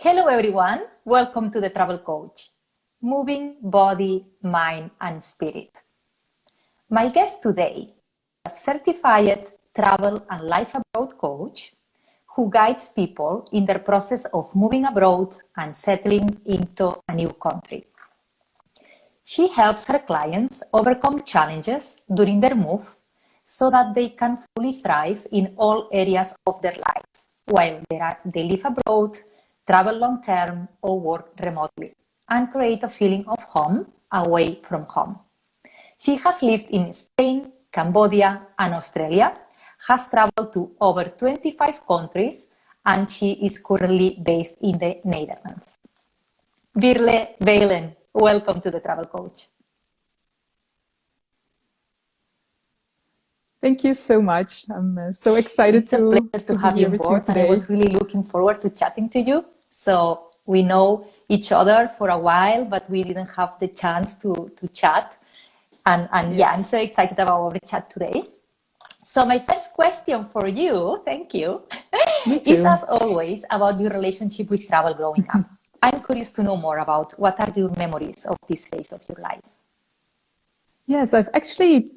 Hello everyone, welcome to the Travel Coach, moving body, mind and spirit. My guest today is a certified travel and life abroad coach who guides people in their process of moving abroad and settling into a new country. She helps her clients overcome challenges during their move so that they can fully thrive in all areas of their life while they live abroad, travel long-term or work remotely, and create a feeling of home away from home. She has lived in Spain, Cambodia, and Australia, has traveled to over 25 countries, and she is currently based in the Netherlands. Veerle, Beelen, welcome to the Travel Coach. Thank you so much. I'm so excited It's a pleasure to have you on board, and I was really looking forward to chatting to you. So we know each other for a while, but we didn't have the chance to chat. And yes. Yeah, I'm so excited about our chat today. So my first question for you, thank you, is as always about your relationship with travel growing up. I'm curious to know more about what are your memories of this phase of your life. Yes, I've actually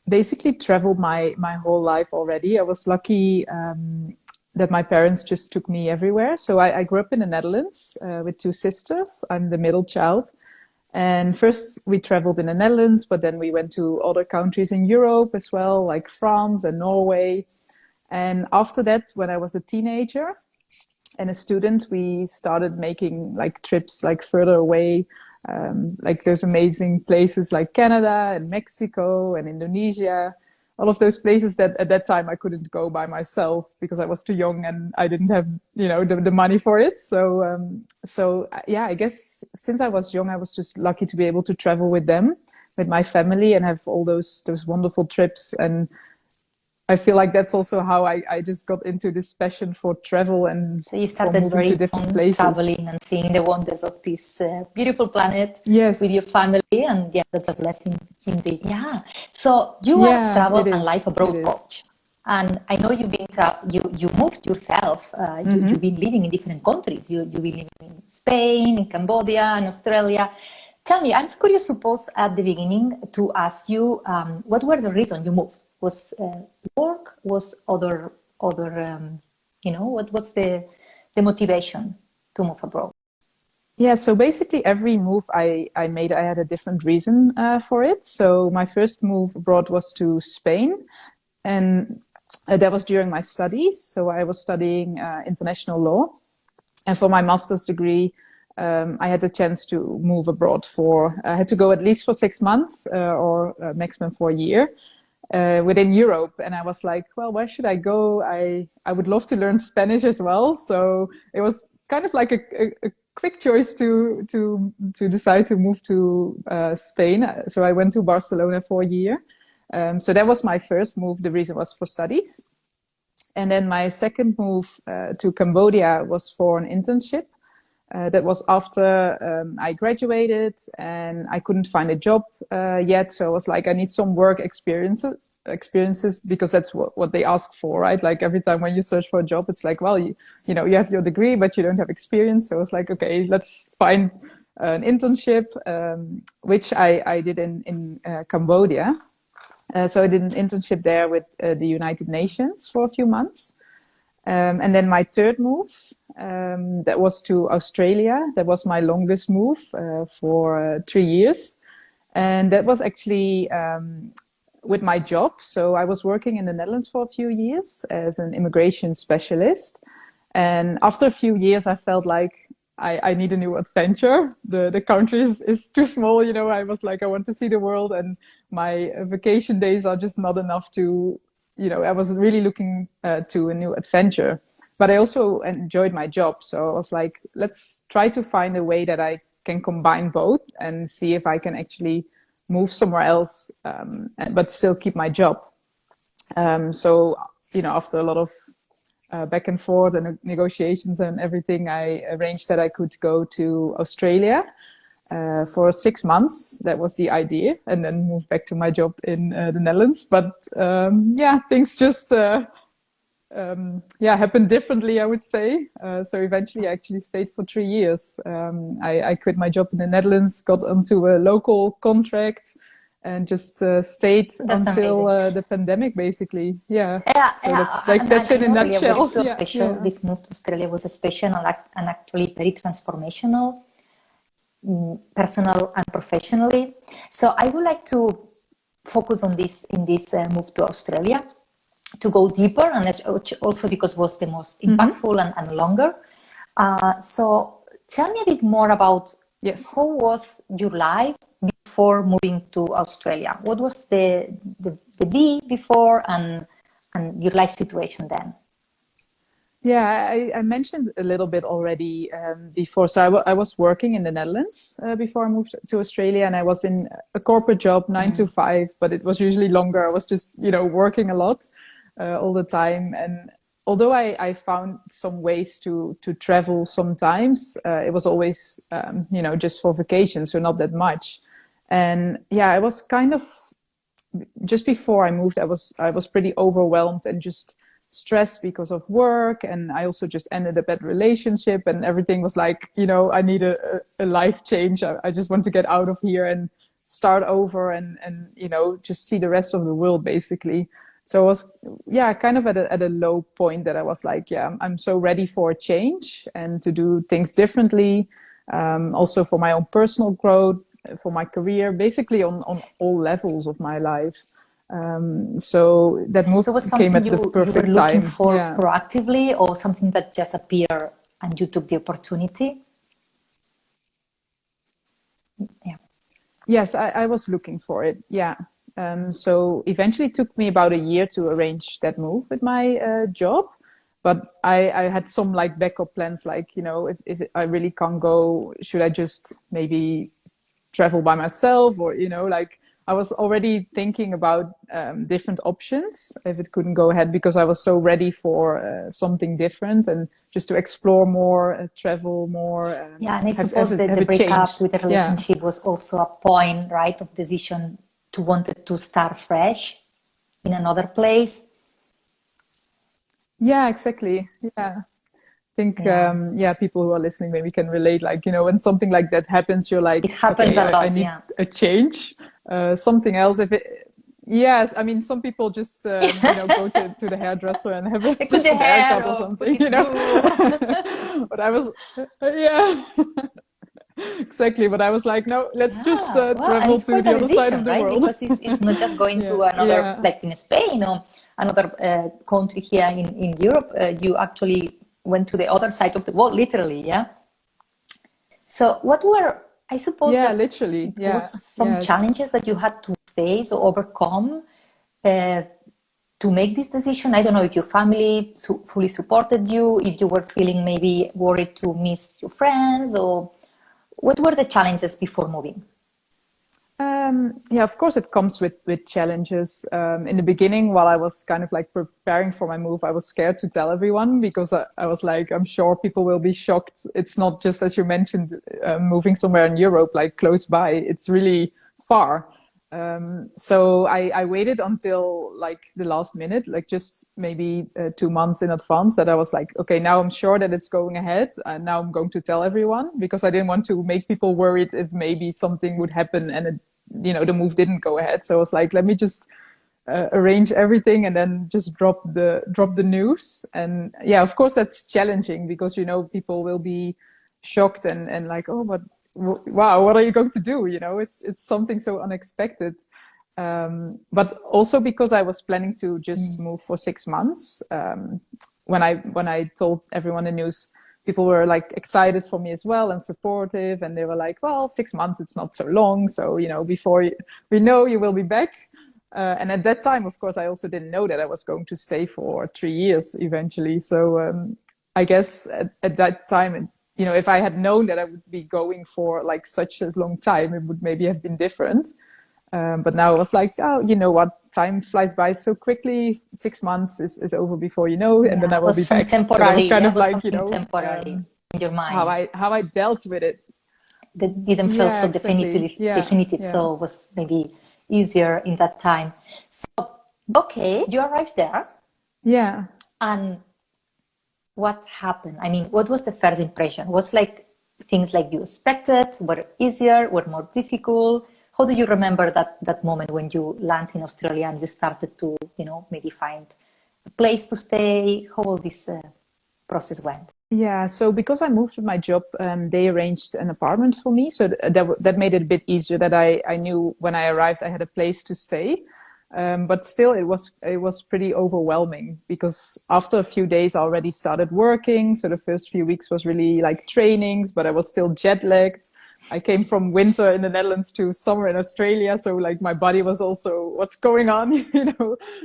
basically traveled my whole life already. I was lucky that my parents just took me everywhere. So I grew up in the Netherlands with two sisters. I'm the middle child. And first we traveled in the Netherlands, but then we went to other countries in Europe as well, like France and Norway. And after that, when I was a teenager and a student, we started making like trips like further away. Like there's amazing places like Canada and Mexico and Indonesia, all of those places that at that time I couldn't go by myself because I was too young and I didn't have, the money for it. So yeah, I guess since I was young, I was just lucky to be able to travel with them, with my family, and have all those wonderful trips. And I feel like that's also how I just got into this passion for travel and so you started very to different places, traveling and seeing the wonders of this beautiful planet. Yes. With your family, and yeah, that's a blessing indeed. Yeah. So you are travel and life abroad coach, and I know you've been you moved yourself. You've been living in different countries. You've been living in Spain, in Cambodia, and Australia. Tell me, I'm curious, suppose at the beginning to ask you, what were the reasons you moved? Was work? Was other what's the motivation to move abroad? Yeah, so basically every move I made, I had a different reason for it. So my first move abroad was to Spain, and that was during my studies. So I was studying international law, and for my master's degree, I had the chance to move abroad I had to go at least for 6 months or maximum for a year. Within Europe, and I was like, well, where should I go? I would love to learn Spanish as well, so it was kind of like a quick choice to decide to move to Spain. So I went to Barcelona for a year. So that was my first move. The reason was for studies, and then my second move to Cambodia was for an internship. That was after I graduated and I couldn't find a job yet. So I was like, I need some work experiences because that's what they ask for, right? Like every time when you search for a job, it's like, well, you have your degree, but you don't have experience. So I was like, okay, let's find an internship, which I did in Cambodia. So I did an internship there with the United Nations for a few months. And then my third move, that was to Australia. That was my longest move for 3 years. And that was actually with my job. So I was working in the Netherlands for a few years as an immigration specialist. And after a few years, I felt like I need a new adventure. The country is too small. I was like, I want to see the world, and my vacation days are just not enough to, I was really looking to a new adventure. But I also enjoyed my job. So I was like, let's try to find a way that I can combine both and see if I can actually move somewhere else, but still keep my job. So, after a lot of back and forth and negotiations and everything, I arranged that I could go to Australia for 6 months. That was the idea, and then move back to my job in the Netherlands. But things just happened differently, I would say. So eventually I actually stayed for 3 years. I quit my job in the Netherlands, got onto a local contract, and just stayed That's until amazing. the pandemic, basically. Yeah. Yeah, So yeah. that's it I in know a Australia was nutshell. too Yeah, special. yeah. This move to Australia was a special and actually very transformational, personal and professionally. So I would like to focus on this in this move to Australia, to go deeper, and also because it was the most impactful and longer. So tell me a bit more about Yes. how was your life before moving to Australia? What was the be before and your life situation then? Yeah, I mentioned a little bit already before. So I was working in the Netherlands before I moved to Australia, and I was in a corporate job, 9 to 5, but it was usually longer. I was just, working a lot all the time. And although I found some ways to travel sometimes, it was always, just for vacation, so not that much. And yeah, I was kind of just before I moved, I was pretty overwhelmed and just stressed because of work, and I also just ended a bad relationship, and everything was like, I need a life change. I just want to get out of here and start over, and just see the rest of the world, basically. So I was, yeah, kind of at a low point that I was like, yeah, I'm so ready for a change and to do things differently. Also for my own personal growth, for my career, basically on all levels of my life. So that move So was came something at the you were perfect looking time. for Yeah. proactively, or something that just appeared and you took the opportunity? Yeah. Yes, I was looking for it. Yeah. So eventually it took me about a year to arrange that move with my job. But I had some like backup plans, like, if I really can't go, should I just maybe travel by myself, or like I was already thinking about different options if it couldn't go ahead, because I was so ready for something different and just to explore more, travel more, Yeah, and I have suppose that have the a change. breakup with the Yeah. relationship was also a point, right, of decision to wanted to start fresh in another place. Yeah, exactly. Yeah. Think Yeah, people who are listening maybe can relate, like, when something like that happens, you're it like, happens okay, a I lot. need Yeah, a change, something else. If it Yes, I mean, some people just go to the hairdresser and have a they cut the different hair haircut or or put something, it blue. but I was yeah. Exactly, but I was like, no, let's just Yeah, well, and travel it's to quite the a other side of decision, the right? world. Because it's not just going to Yeah, another, yeah. like in Spain or another country here in Europe. You actually went to the other side of the world, literally, yeah? So what were, I suppose Yeah, that literally. there was Yeah. some Yes. challenges that you had to face or overcome uh, to make this decision. I don't know if your family fully supported you, if you were feeling maybe worried to miss your friends, or what were the challenges before moving? Yeah, of course, it comes with challenges. In the beginning, while I was kind of like preparing for my move, I was scared to tell everyone, because I was like, I'm sure people will be shocked. It's not just, as you mentioned, moving somewhere in Europe, like close by. It's really far. So I waited until like the last minute, like just maybe 2 months in advance, that I was like, okay, now I'm sure that it's going ahead, and now I'm going to tell everyone, because I didn't want to make people worried if maybe something would happen and the move didn't go ahead. So I was like, let me just arrange everything and then just drop the news. And yeah, of course that's challenging, because people will be shocked and like, oh, but wow, what are you going to do? It's something so unexpected. But also because I was planning to just move for 6 months. When I told everyone the news, people were like excited for me as well and supportive, and they were like, well, 6 months, it's not so long, so before we know, you will be back. And at that time, of course, I also didn't know that I was going to stay for 3 years eventually. So I guess at that time, if I had known that I would be going for like such a long time, it would maybe have been different. But now it was like, oh, you know what? Time flies by so quickly. 6 months is over before you know, and then Yeah, I it will was be some back. So that was temporary, kind yeah, it of was like, something temporary in your how mind I dealt with it. that didn't feel Yeah, so exactly. Yeah, definitive, yeah, so it was maybe easier in that time. So, okay, you arrived there. yeah. And what happened? I mean, what was the first impression? Was like things like you expected, were easier, were more difficult? How do you remember that moment when you land in Australia and you started to, maybe find a place to stay? How all this process went? Yeah, so because I moved with my job, they arranged an apartment for me. So that made it a bit easier that I knew when I arrived I had a place to stay. But still, it was pretty overwhelming because after a few days I already started working. So the first few weeks was really like trainings, but I was still jet lagged. I came from winter in the Netherlands to summer in Australia, so like my body was also what's going on,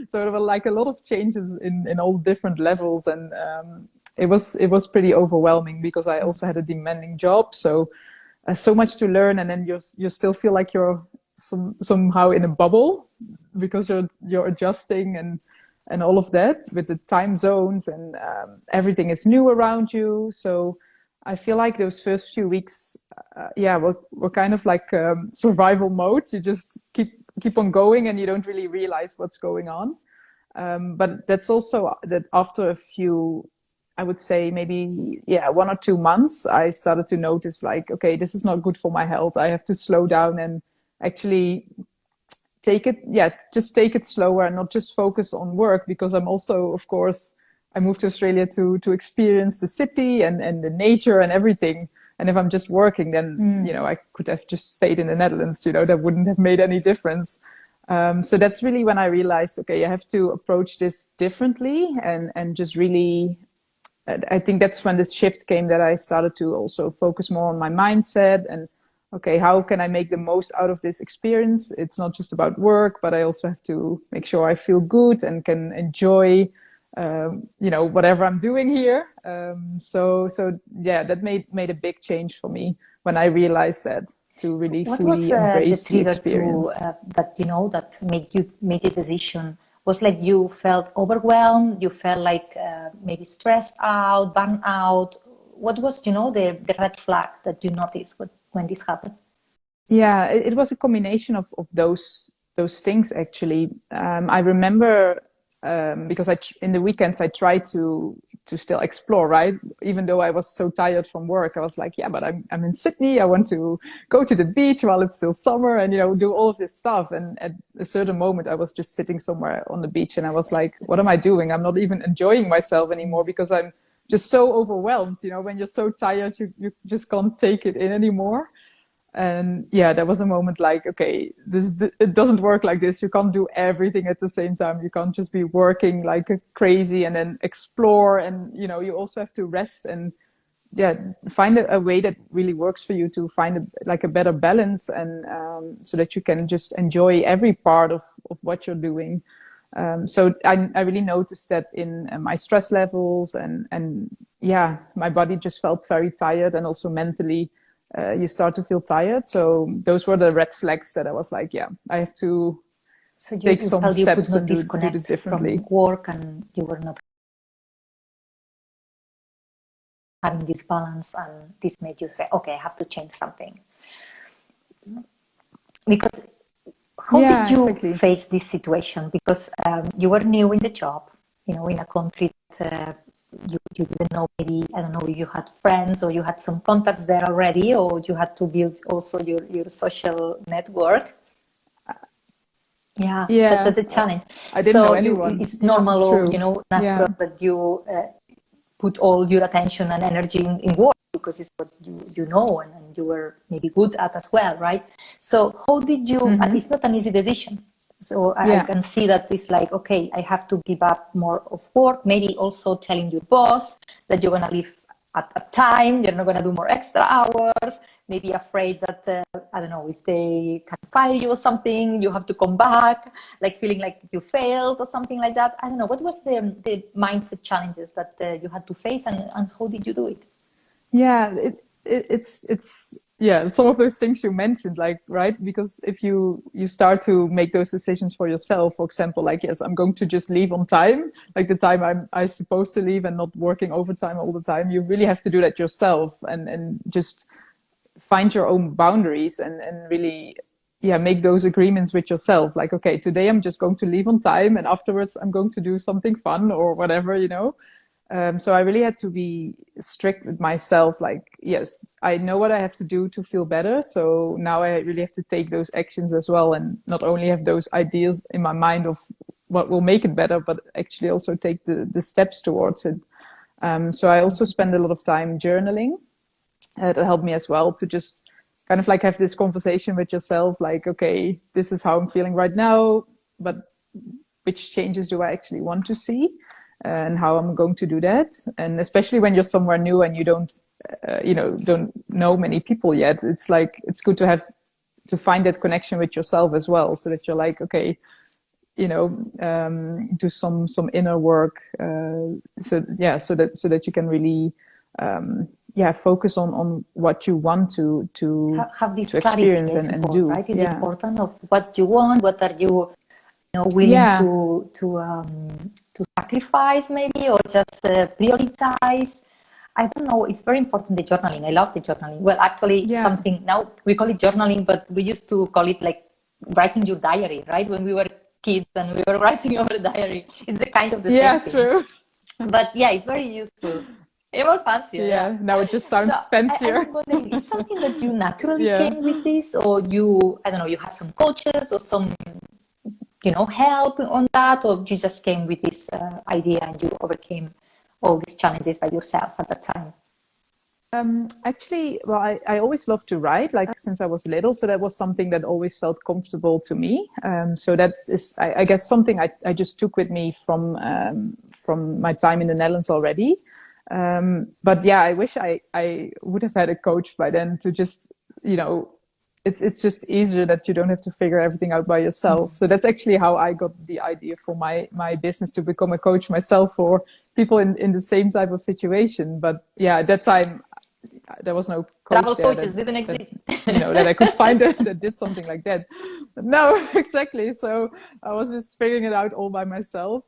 So there were like a lot of changes in all different levels, and it was pretty overwhelming because I also had a demanding job, so so much to learn, and then you still feel like you're somehow in a bubble because you're adjusting and all of that with the time zones, and everything is new around you. So I feel like those first few weeks, were kind of like survival mode. You just keep on going, and you don't really realize what's going on. But that's also that after a few, I would say maybe 1 or 2 months, I started to notice like, okay, this is not good for my health. I have to slow down and actually just take it slower and not just focus on work, because I'm also, of course, I moved to Australia to experience the city and the nature and everything. And if I'm just working, then, I could have just stayed in the Netherlands, that wouldn't have made any difference. So that's really when I realized, okay, I have to approach this differently and just really, I think that's when this shift came, that I started to also focus more on my mindset and, okay, how can I make the most out of this experience? It's not just about work, but I also have to make sure I feel good and can enjoy, whatever I'm doing here. So that made a big change for me when I realized that, to really What fully was embrace the the trigger experience. to that made you make this decision? Was like you felt overwhelmed, you felt like maybe stressed out, burnt out? What was the red flag that you noticed when this happened? Yeah, it was a combination of those things actually. I remember because in the weekends I tried to still explore, right? Even though I was so tired from work, I was like, yeah, but I'm in Sydney. I want to go to the beach while it's still summer and do all of this stuff. And at a certain moment, I was just sitting somewhere on the beach, and I was like, what am I doing? I'm not even enjoying myself anymore because I'm just so overwhelmed. When you're so tired, you just can't take it in anymore. And yeah, there was a moment like, okay, it doesn't work like this. You can't do everything at the same time. You can't just be working like crazy and then explore. And you also have to rest and find a way that really works for you, to find a better balance, and so that you can just enjoy every part of what you're doing. So I really noticed that in my stress levels, and my body just felt very tired, and also mentally you start to feel tired. So those were the red flags that I was like, yeah, I have to So take you some felt you could steps not and do this disconnect differently. from work, and you were not having this balance, and this made you say, okay, I have to change something. Because how did you Exactly. face this situation? Because you were new in the job, in a country that you didn't know, maybe, I don't know, you had friends or you had some contacts there already, or you had to build also your social network. Yeah, that's Yeah, the challenge. I didn't know So anyone. it's Yeah, normal, or true. natural Yeah. that you put all your attention and energy in work, because it's what you know and you were maybe good at as well, right? So how did you? It's not an easy decision. So I Yeah. can see that it's like, okay, I have to give up more of work. Maybe also telling your boss that you're gonna leave at a time, you're not gonna do more extra hours. Maybe afraid that I don't know, if they can fire you or something, you have to come back, like feeling like you failed or something like that. I don't know. What was the mindset challenges that you had to face, and how did you do it? Yeah, it's some of those things you mentioned, like, right? Because if you start to make those decisions for yourself, for example, like, yes, I'm going to just leave on time, like the time I supposed to leave, and not working overtime all the time. You really have to do that yourself, and just find your own boundaries, and really yeah, make those agreements with yourself. Like, okay, today I'm just going to leave on time, and afterwards I'm going to do something fun or whatever, you know. So I really had to be strict with myself. Like, yes, I know what I have to do to feel better. So now I really have to take those actions as well, and not only have those ideas in my mind of what will make it better, but actually also take the steps towards it. So I also spend a lot of time journaling. That helped me as well to just kind of like have this conversation with yourself. Like, okay, this is how I'm feeling right now, but which changes do I actually want to see? And how I'm going to do that. And especially when you're somewhere new and you don't know many people yet, it's like, it's good to have to find that connection with yourself as well, so that you're like, okay, do some inner work. So that you can really, focus on what you want to have this to clarity experience is and important, do. right? It's important of what you want, what are you willing to sacrifice maybe, or just prioritize. I don't know. It's very important, the journaling. I love the journaling. Well, actually, something now we call it journaling, but we used to call it like writing your diary, right? When we were kids and we were writing our diary, it's the kind of the same thing. True. But yeah, it's very useful. It's more fancier. Yeah. Now it just sounds fancier. I'm wondering, is something that you naturally came with this, or you had some coaches or some help on that, or you just came with this idea and you overcame all these challenges by yourself at that time? Actually, well, I always loved to write, like since I was little. So that was something that always felt comfortable to me. So that is, I guess, something I just took with me from my time in the Netherlands already. But yeah, I wish I would have had a coach by then to just, it's just easier that you don't have to figure everything out by yourself. So that's actually how I got the idea for my business, to become a coach myself for people in the same type of situation. But yeah, at that time, there was no coach Travel there coaches didn't exist. that I could find that did something like that. But no, exactly. So I was just figuring it out all by myself.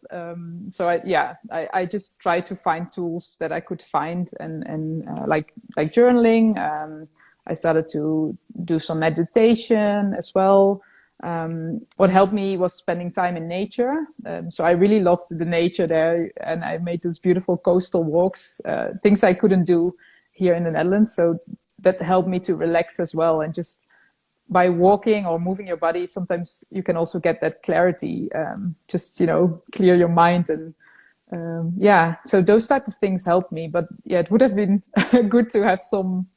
So I just tried to find tools that I could find, and like journaling. I started to do some meditation as well. What helped me was spending time in nature. So I really loved the nature there, and I made those beautiful coastal walks, things I couldn't do here in the Netherlands. So that helped me to relax as well. And just by walking or moving your body, sometimes you can also get that clarity, just, clear your mind. And so those type of things helped me. But yeah, it would have been good to have some,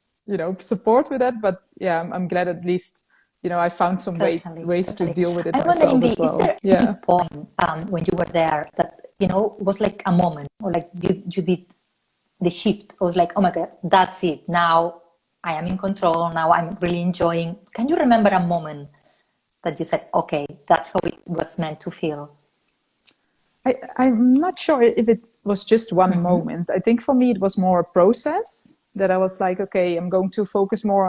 support with that. But yeah, I'm glad at least, I found some ways to deal with it myself as well. Is there any point when you were there that, was like a moment, or like you did the shift? It was like, oh my God, that's it. Now I am in control. Now I'm really enjoying. Can you remember a moment that you said, okay, that's how it was meant to feel? I'm not sure if it was just one moment. I think for me, it was more a process that I was like, okay, I'm going to focus more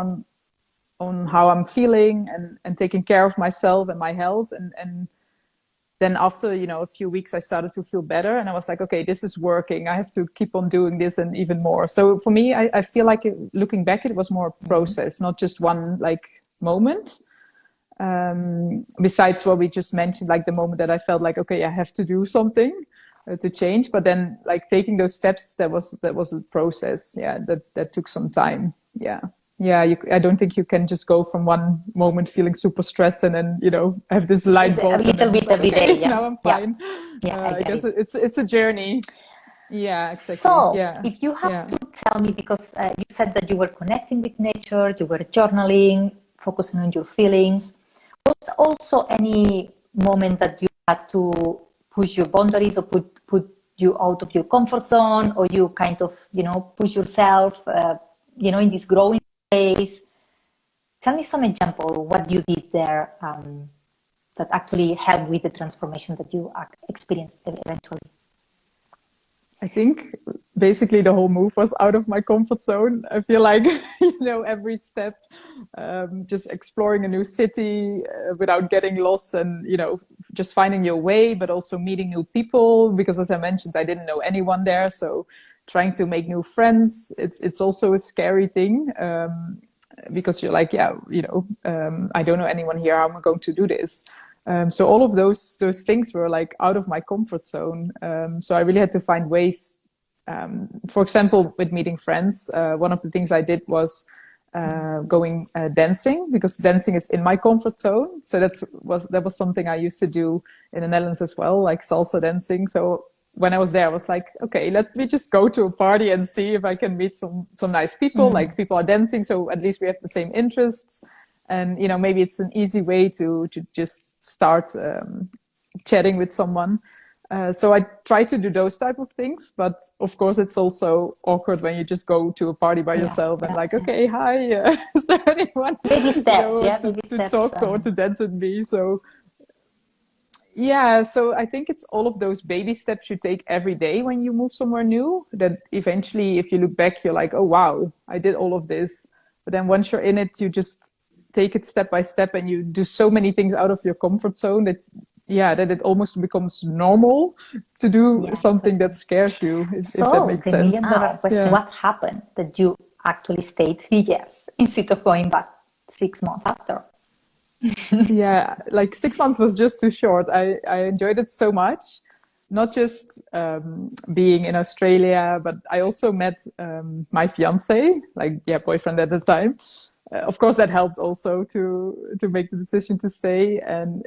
on how I'm feeling and taking care of myself and my health. And then after, a few weeks, I started to feel better, and I was like, okay, this is working. I have to keep on doing this and even more. So for me, I feel like looking back, it was more a process, not just one like moment. Besides what we just mentioned, like the moment that I felt like, okay, I have to do something to change. But then like taking those steps, that was a process. Yeah, that took some time. Yeah. I don't think you can just go from one moment feeling super stressed and then, have this light bulb. A little bit every day. Yeah. Now I'm fine. I guess it's a journey. Yeah, exactly. So if you have to tell me, because you said that you were connecting with nature, you were journaling, focusing on your feelings, was there also any moment that you had to push your boundaries or put you out of your comfort zone, or you kind of, push yourself, in this growing phase? Tell me some example, what you did there that actually helped with the transformation that you experienced eventually. I think basically the whole move was out of my comfort zone. I feel like, every step, just exploring a new city without getting lost and, just finding your way, but also meeting new people. Because as I mentioned, I didn't know anyone there. So trying to make new friends, it's also a scary thing. because you're like, yeah, I don't know anyone here. How am I going to do this? So all of those things were like out of my comfort zone. So I really had to find ways. For example, with meeting friends, one of the things I did was going dancing, because dancing is in my comfort zone. So that was something I used to do in the Netherlands as well, like salsa dancing. So when I was there, I was like, okay, let me just go to a party and see if I can meet some nice people. Like, people are dancing, so at least we have the same interests. And, maybe it's an easy way to just start chatting with someone. So I try to do those type of things, but of course it's also awkward when you just go to a party by yourself and like, okay, hi, is there anyone baby steps, to talk or to dance with me? So yeah, so I think it's all of those baby steps you take every day when you move somewhere new, that eventually, if you look back, you're like, oh wow, I did all of this. But then once you're in it, you just take it step by step, and you do so many things out of your comfort zone that it almost becomes normal to do something that scares you, if that makes sense. So the million-dollar question, what happened that you actually stayed 3 years instead of going back 6 months after? Yeah, like 6 months was just too short. I enjoyed it so much, not just being in Australia, but I also met my fiance, boyfriend at the time. Of course, that helped also to make the decision to stay. And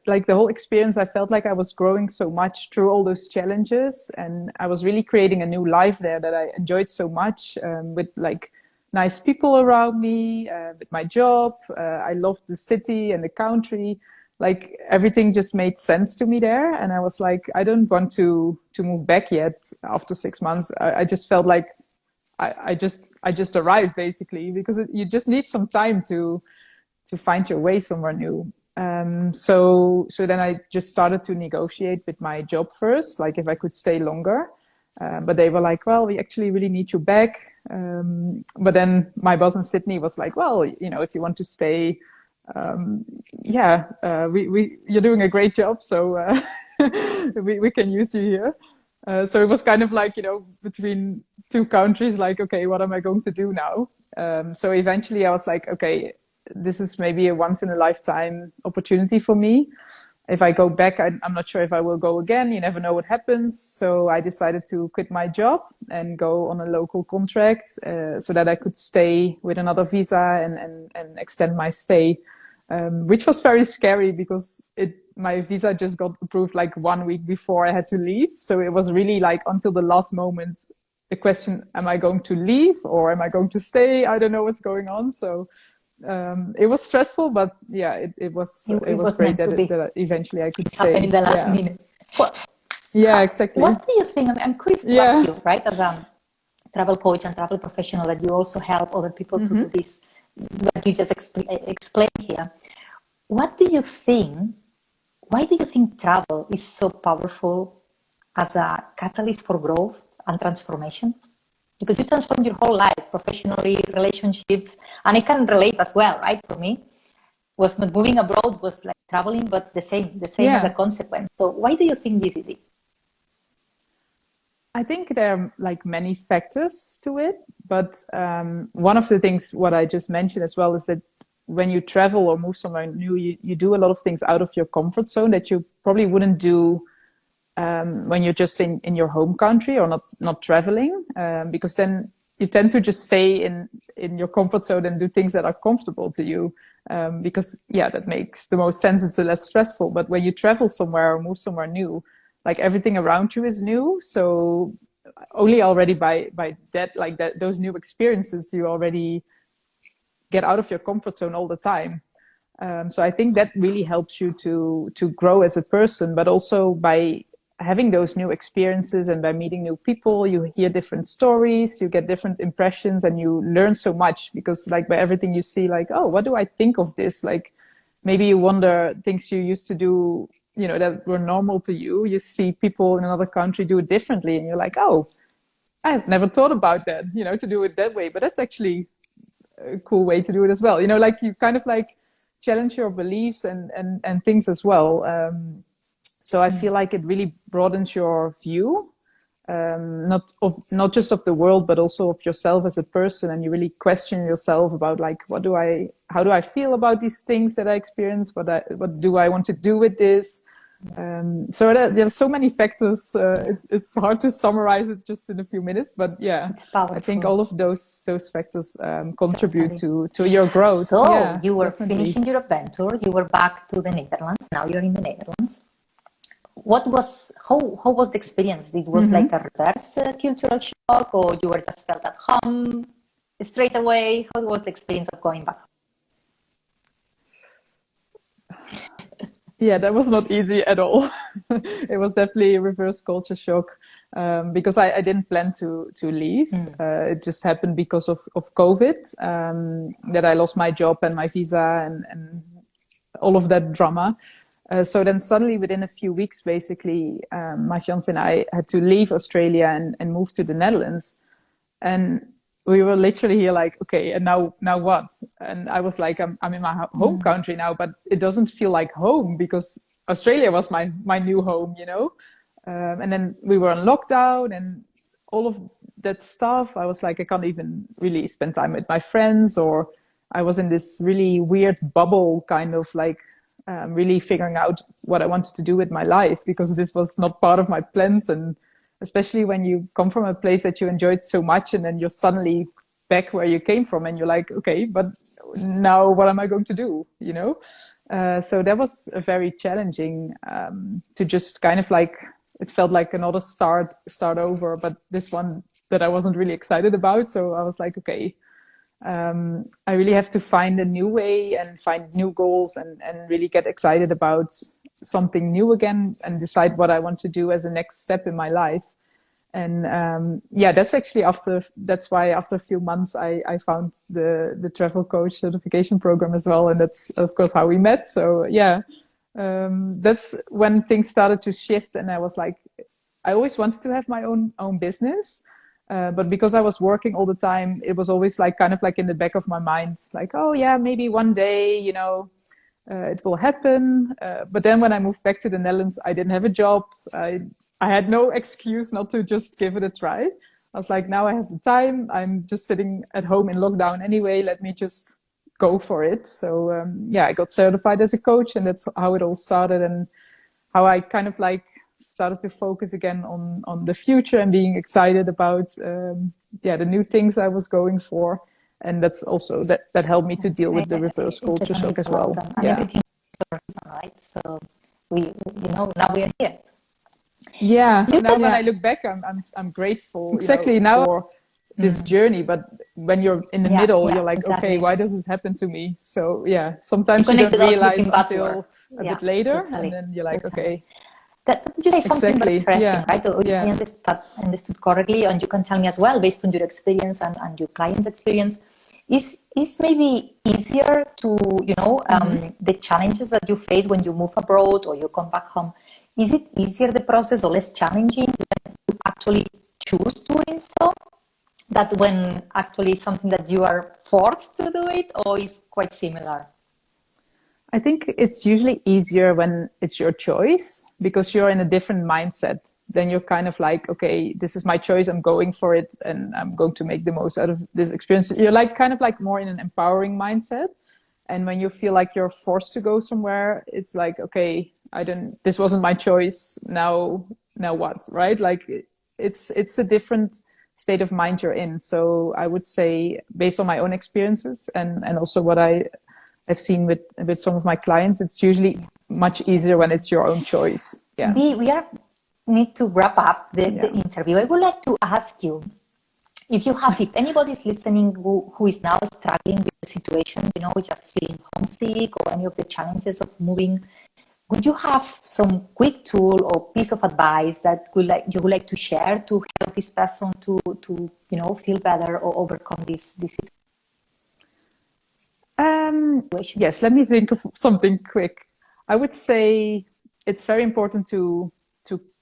like the whole experience, I felt like I was growing so much through all those challenges, and I was really creating a new life there that I enjoyed so much, with like nice people around me, with my job. I loved the city and the country. Like, everything just made sense to me there. And I was like, I don't want to move back yet after 6 months. I just felt like I just arrived, basically, because you just need some time to find your way somewhere new. So then I just started to negotiate with my job first, like if I could stay longer. But they were like, well, we actually really need you back. But then my boss in Sydney was like, well, if you want to stay, you're doing a great job, so we can use you here. So it was kind of like, between two countries, like, okay, what am I going to do now? So eventually I was like, okay, this is maybe a once in a lifetime opportunity for me. If I go back, I'm not sure if I will go again. You never know what happens. So I decided to quit my job and go on a local contract, so that I could stay with another visa and extend my stay, which was very scary because my visa just got approved like 1 week before I had to leave. So it was really like until the last moment, the question, am I going to leave or am I going to stay? I don't know what's going on. So it was stressful, but it was great that eventually I could stay. Happened in the last minute. Exactly. What do you think? I'm curious to ask you, right, as a travel coach and travel professional, that you also help other people to do this, what you just explained here. What do you think? Why do you think travel is so powerful as a catalyst for growth and transformation? Because you transform your whole life, professionally, relationships, and I can relate as well, right? For me, was not moving abroad, was like traveling, but the same as a consequence. So why do you think this is it? I think there are like many factors to it, but one of the things what I just mentioned as well is that when you travel or move somewhere new, you do a lot of things out of your comfort zone that you probably wouldn't do when you're just in your home country or not traveling, because then you tend to just stay in your comfort zone and do things that are comfortable to you, because that makes the most sense. It's less stressful. But when you travel somewhere or move somewhere new, like everything around you is new, so only already by that, like that, those new experiences, you already get out of your comfort zone all the time. So I think that really helps you to grow as a person, but also by having those new experiences and by meeting new people, you hear different stories, you get different impressions, and you learn so much, because like by everything you see, like, oh, what do I think of this? Like, maybe you wonder things you used to do, that were normal to you. You see people in another country do it differently, and you're like, oh, I've never thought about that, to do it that way. But that's actually a cool way to do it as well. Like you kind of like challenge your beliefs and things as well. So I feel like it really broadens your view. not just of the world, but also of yourself as a person. And you really question yourself about like, how do I feel about these things that I experience? What do I want to do with this? So there's so many factors. It's hard to summarize it just in a few minutes, but yeah, It's powerful. I think all of those factors contribute to your growth. So yeah, you were definitely. finishing your adventure. You were back to the Netherlands. Now you're in the Netherlands. How was the experience? It was like a reverse cultural shock, or you were just felt at home straight away? How was the experience of going back? Yeah, that was not easy at all. It was definitely a reverse culture shock, because I didn't plan to leave. It just happened because of COVID, that I lost my job and my visa and all of that drama. So then suddenly within a few weeks, basically, my fiance and I had to leave Australia and move to the Netherlands. And we were literally here like, okay, and now what? And I was like, I'm in my home country now, but it doesn't feel like home because Australia was my new home, you know? And then we were on lockdown and all of that stuff. I was like, I can't even really spend time with my friends, or I was in this really weird bubble, kind of like really figuring out what I wanted to do with my life, because this was not part of my plans. And especially when you come from a place that you enjoyed so much and then you're suddenly back where you came from and you're like, okay, but now what am I going to do, you know? So that was a very challenging, to just kind of like, it felt like another start over, but this one that I wasn't really excited about. So I was like, okay, I really have to find a new way and find new goals and really get excited about something new again and decide what I want to do as a next step in my life. And that's why after a few months I found the travel coach certification program as well, and that's of course how we met. So yeah, that's when things started to shift, and I was like, I always wanted to have my own business. But because I was working all the time, it was always like kind of like in the back of my mind, like, oh yeah, maybe one day, you know, it will happen. But then when I moved back to the Netherlands, I didn't have a job. I had no excuse not to just give it a try. I was like, now I have the time. I'm just sitting at home in lockdown anyway. Let me just go for it. So I got certified as a coach, and that's how it all started, and how I kind of like started to focus again on the future and being excited about the new things I was going for. And that's also that helped me to deal with the reverse culture shock as well. And everything is for a reason, right? So now we are here. Yeah. Now when I look back, I'm grateful exactly now for this journey. But when you're in the middle, you're like, okay, why does this happen to me? So yeah, sometimes you don't realize until a bit later, and then you're like, okay. Did you say something very interesting, right? If I understood correctly, and you can tell me as well, based on your experience and your client's experience, is maybe easier to, the challenges that you face when you move abroad or you come back home, is it easier the process or less challenging when you actually choose doing so? That when actually something that you are forced to do it, or is quite similar? I think it's usually easier when it's your choice, because you're in a different mindset. Then you're kind of like, okay, this is my choice. I'm going for it, and I'm going to make the most out of this experience. You're like kind of like more in an empowering mindset. And when you feel like you're forced to go somewhere, it's like, okay, this wasn't my choice. Now what, right? Like it's a different state of mind you're in. So I would say, based on my own experiences and also what I've seen with some of my clients, it's usually much easier when it's your own choice. Yeah. We need to wrap up the interview. I would like to ask you, if anybody's listening who is now struggling with the situation, just feeling homesick or any of the challenges of moving, would you have some quick tool or piece of advice that you would like to share to help this person to feel better or overcome this situation? Yes, let me think of something quick. I would say it's very important to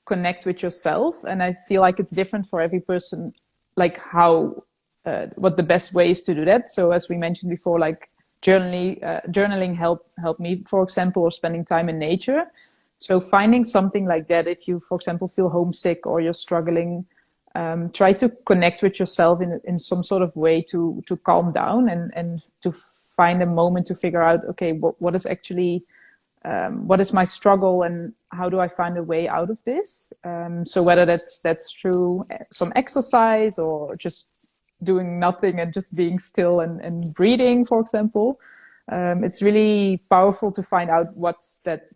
connect with yourself, and I feel like it's different for every person, like what the best way is to do that. So as we mentioned before, like journaling helped me, for example, or spending time in nature. So finding something like that, if you, for example, feel homesick or you're struggling, try to connect with yourself in some sort of way to calm down and to find a moment to figure out, okay, what is actually, what is my struggle and how do I find a way out of this? So whether that's through some exercise or just doing nothing and just being still and breathing, for example, it's really powerful to find out what's that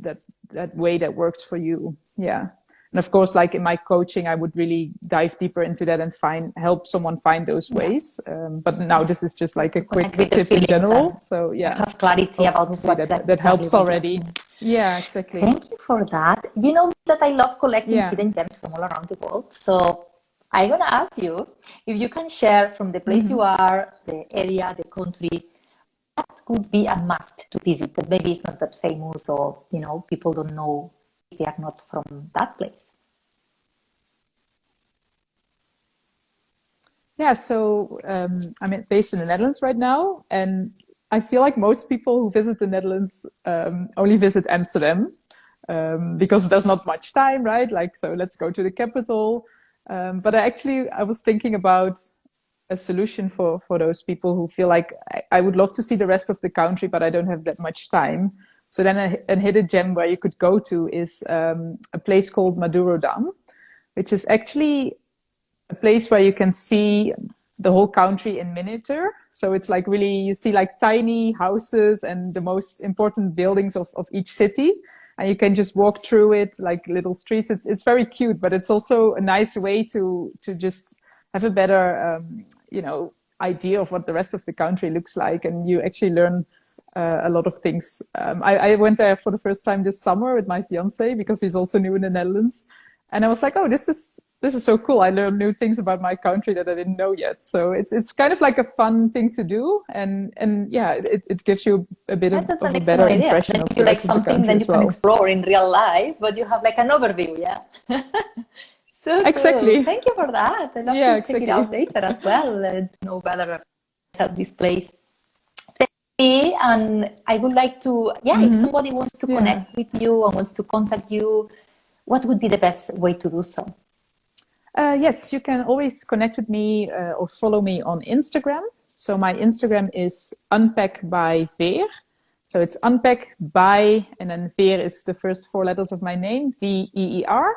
way that works for you. Yeah. And of course, like in my coaching, I would really dive deeper into that and help someone find those ways. But now this is just like a quick tip in general. So yeah, have clarity about what that helps already. Yeah, exactly. Thank you for that. You know that I love collecting hidden gems from all around the world. So I'm gonna ask you if you can share from the place you are, the area, the country, what could be a must to visit, but maybe it's not that famous, or people don't know if they are not from that place. Yeah, so I'm based in the Netherlands right now, and I feel like most people who visit the Netherlands only visit Amsterdam because there's not much time, right? Like, so let's go to the capital. But I was thinking about a solution for those people who feel like I would love to see the rest of the country, but I don't have that much time. So then a hidden gem where you could go to is a place called Madurodam, which is actually a place where you can see the whole country in miniature. So it's like really, you see like tiny houses and the most important buildings of each city. And you can just walk through it like little streets. It's very cute, but it's also a nice way to just have a better, idea of what the rest of the country looks like. And you actually learn a lot of things. I went there for the first time this summer with my fiance because he's also new in the Netherlands. And I was like, oh, this is so cool. I learned new things about my country that I didn't know yet. So it's kind of like a fun thing to do. And yeah, it gives you a bit of a better impression of the rest of the country then as you well. can explore in real life, but you have like an overview, yeah? So Exactly. cool. Thank you for that. I love to check it out later as well to know better about this place. And I would like to, if somebody wants to connect with you and wants to contact you, what would be the best way to do so? Yes, you can always connect with me or follow me on Instagram. So my Instagram is unpack by Veer. So it's unpack by, and then Veer is the first four letters of my name, Veer.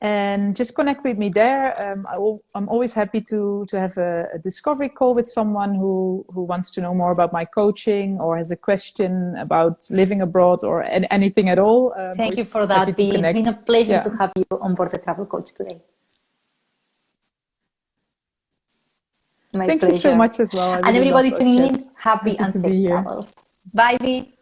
And just connect with me there. I'm always happy to have a discovery call with someone who wants to know more about my coaching or has a question about living abroad or anything at all. Thank you for that, Bea. It's been a pleasure to have you on board the Travel Coach today. Thank you so much as well. And everybody tuning in, happy and safe travels. Bye, Bea.